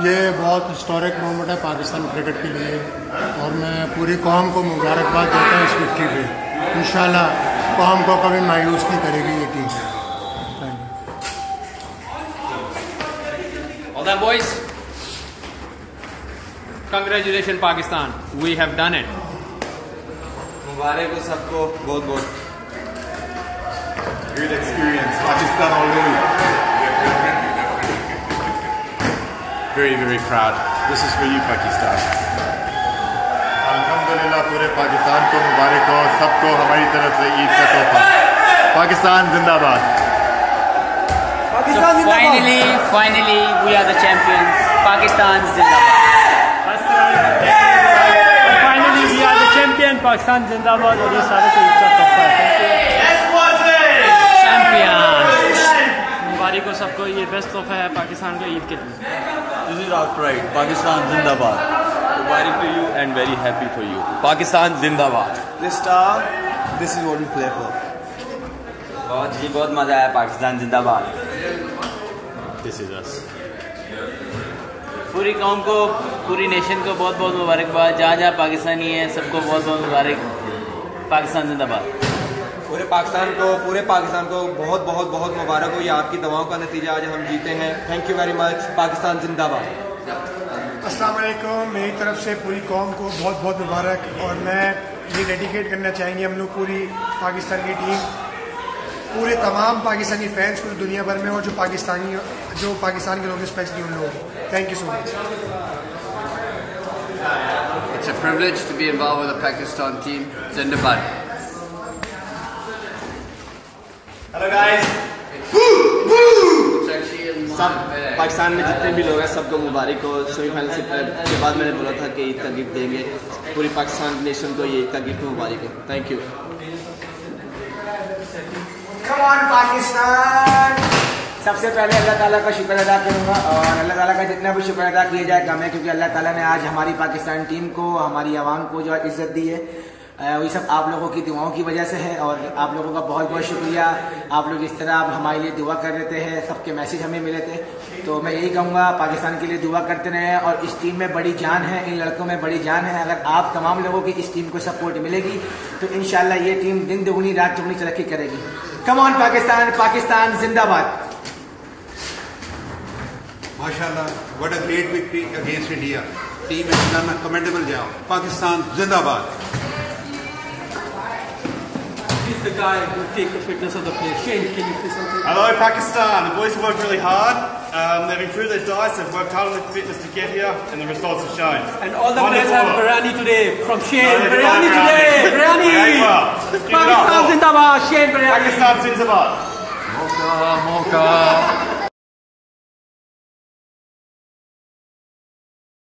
ये बहुत historic moment है पाकिस्तान क्रिकेट के लिए और मैं पूरी कौम को मुबारकबाद देता हूँ इस विक्ट्री पे। इंशाल्लाह कौम को कभी मायूस नहीं करेगी ये team. All that boys. Congratulations Pakistan. We have done it. मुबारक हो सबको बहुत बहुत। Great experience. Pakistan already. Very very proud. This is for you Pakistan. अल्हम्दुलिल्लाह पूरे पाकिस्तान को मुबारक हो सबको हमारी तरफ से ईद का तोहफा। पाकिस्तान जिंदाबाद। So finally we are the champions. Pakistan जिंदाबाद। Finally we are the champion. Pakistan जिंदाबाद और ये सारे को ईद का तोहफा है। चैंपियंस। मुबारक हो सबको, ये बेस्ट तोहफा है पाकिस्तान के ईद के लिए। This is our pride. Pakistan Zindabad. Mubarak to you and very happy for you. Pakistan Zindabad. This star, this is what we play for. बहुत मजा आया। पाकिस्तान जिंदाबाद। This is us. पूरी कौम को, पूरी नेशन को बहुत बहुत मुबारकबाद। जहाँ जहाँ पाकिस्तानी है सबको बहुत बहुत मुबारक। पाकिस्तान जिंदाबाद। पूरे पाकिस्तान को बहुत बहुत बहुत मुबारक हो। ये आपकी दवाओं का नतीजा, आज हम जीते हैं। Thank you very much. Pakistan जिंदाबाद। अस्सलाम वालेकुम। मेरी तरफ से पूरी कौम को बहुत बहुत मुबारक और मैं ये डेडिकेट करना चाहेंगे हम लोग पूरी पाकिस्तान की टीम, पूरे तमाम पाकिस्तानी फैंस को दुनिया भर में और जो पाकिस्तान के लोग स्पेशली उन लोगों को। Thank you so much. It's a privilege to be involved with the Pakistan team. Zindabad. Hello guys. सब पाकिस्तान में जितने भी लोग हैं सबको मुबारक हो। सेमीफाइनल के बाद मैंने बोला था कि ईद का गिफ्ट देंगे। पूरी पाकिस्तान नेशन को ये ईद का गिफ्ट मुबारक हो। Thank you. Come on Pakistan. सबसे पहले अल्लाह ताला का शुक्र अदा करूँगा और अल्लाह ताला का जितना भी शुक्र अदा किया जाए कम है, क्योंकि अल्लाह ताला ने आज हमारी पाकिस्तान टीम को, हमारी आवाम को जो इज़्ज़त दी है वही सब आप लोगों की दुआओं की वजह से है और आप लोगों का बहुत बहुत शुक्रिया। आप लोग इस तरह आप हमारे लिए दुआ कर रहे थे, सबके मैसेज हमें मिले थे, तो मैं यही कहूँगा पाकिस्तान के लिए दुआ करते रहें। और इस टीम में बड़ी जान है, इन लड़कों में बड़ी जान है। अगर आप तमाम लोगों की इस टीम को सपोर्ट मिलेगी तो इंशाल्लाह ये टीम दिन दुगनी रात दुगनी तरक्की करेगी। Come on Pakistan. पाकिस्तान जिंदाबाद। माशाल्लाह, what a great victory against India. Team has done a commendable job. Pakistan जिंदाबाद। He's the guy who takes the fitness of the players. Shane, can you say something? Hello Pakistan. The boys have worked really hard. They've improved their diets. They've worked hard on their fitness to get here, and the results have shown. And all the players have biryani today from Shane. Biryani today. Biryani. Pakistan Zindabad. Shane biryani. Pakistan Zindabad. Mocha.